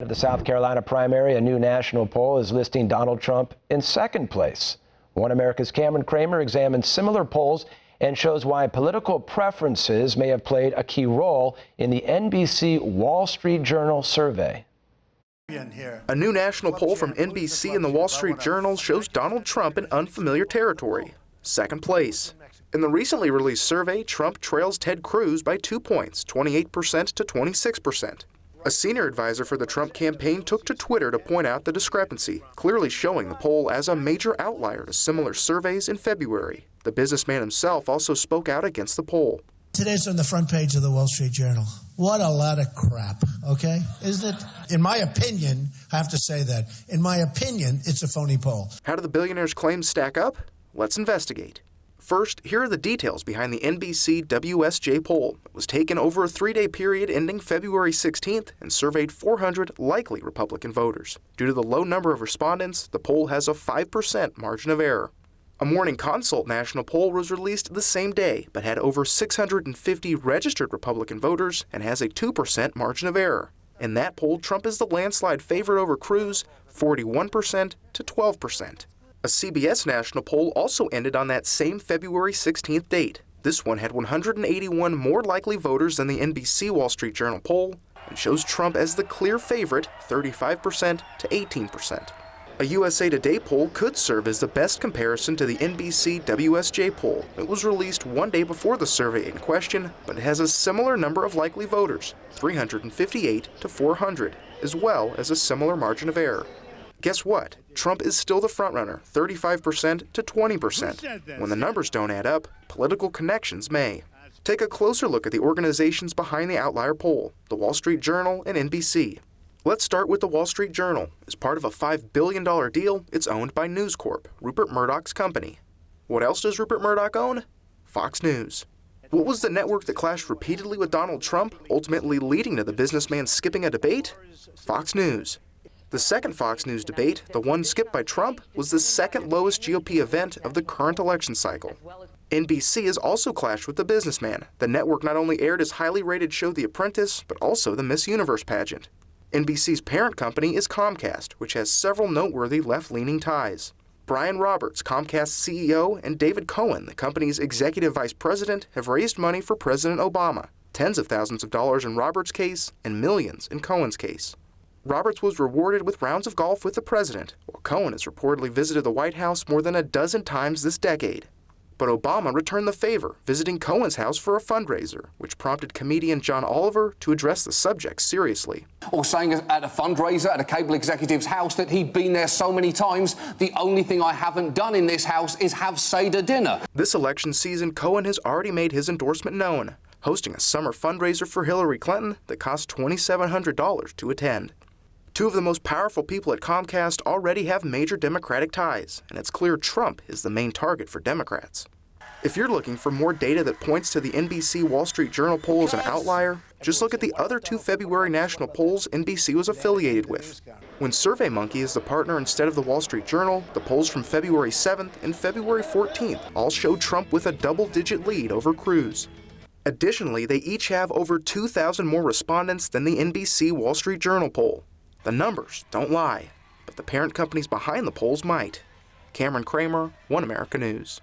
Of the South Carolina primary, a new national poll is listing Donald Trump in second place. One America's Cameron Cramer examines similar polls and shows why political preferences may have played a key role in the NBC Wall Street Journal survey. A new national poll from NBC and the Wall Street Journal shows Donald Trump in unfamiliar territory, second place. In the recently released survey, Trump trails Ted Cruz by 2 points, 28% to 26%. A senior advisor for the Trump campaign took to Twitter to point out the discrepancy, clearly showing the poll as a major outlier to similar surveys in February. The businessman himself also spoke out against the poll. Today's on the front page of the Wall Street Journal. What a lot of crap, okay? Isn't it? In my opinion, I have to say that. In my opinion, it's a phony poll. How do the billionaire's claims stack up? Let's investigate. First, here are the details behind the NBC WSJ poll. It was taken over a 3-day period ending February 16th and surveyed 400 likely Republican voters. Due to the low number of respondents, the poll has a 5% margin of error. A Morning Consult national poll was released the same day, but had over 650 registered Republican voters and has a 2% margin of error. In that poll, Trump is the landslide favorite over Cruz, 41% to 12%. A CBS national poll also ended on that same February 16th date. This one had 181 more likely voters than the NBC Wall Street Journal poll and shows Trump as the clear favorite, 35% to 18%. A USA Today poll could serve as the best comparison to the NBC WSJ poll. It was released 1 day before the survey in question, but it has a similar number of likely voters, 358 to 400, as well as a similar margin of error. Guess what? Trump is still the frontrunner, 35% to 20%. When the numbers don't add up, political connections may. Take a closer look at the organizations behind the outlier poll, the Wall Street Journal and NBC. Let's start with the Wall Street Journal. As part of a $5 billion deal, it's owned by News Corp, Rupert Murdoch's company. What else does Rupert Murdoch own? Fox News. What was the network that clashed repeatedly with Donald Trump, ultimately leading to the businessman skipping a debate? Fox News. The second Fox News debate, the one skipped by Trump, was the second lowest GOP event of the current election cycle. NBC has also clashed with the businessman. The network not only aired his highly rated show The Apprentice, but also the Miss Universe pageant. NBC's parent company is Comcast, which has several noteworthy left-leaning ties. Brian Roberts, Comcast's CEO, and David Cohen, the company's executive vice president, have raised money for President Obama, tens of thousands of dollars in Roberts' case and millions in Cohen's case. Roberts was rewarded with rounds of golf with the president, while Cohen has reportedly visited the White House more than a dozen times this decade. But Obama returned the favor, visiting Cohen's house for a fundraiser, which prompted comedian John Oliver to address the subject seriously. Or saying at a fundraiser at a cable executive's house that he'd been there so many times, the only thing I haven't done in this house is have Seder dinner. This election season, Cohen has already made his endorsement known, hosting a summer fundraiser for Hillary Clinton that cost $2,700 to attend. Two of the most powerful people at Comcast already have major Democratic ties, and it's clear Trump is the main target for Democrats. If you're looking for more data that points to the NBC Wall Street Journal poll as an outlier, just look at the other two February national polls NBC was affiliated with. When SurveyMonkey is the partner instead of the Wall Street Journal, the polls from February 7th and February 14th all show Trump with a double-digit lead over Cruz. Additionally, they each have over 2,000 more respondents than the NBC Wall Street Journal poll. The numbers don't lie, but the parent companies behind the polls might. Cameron Cramer, One America News.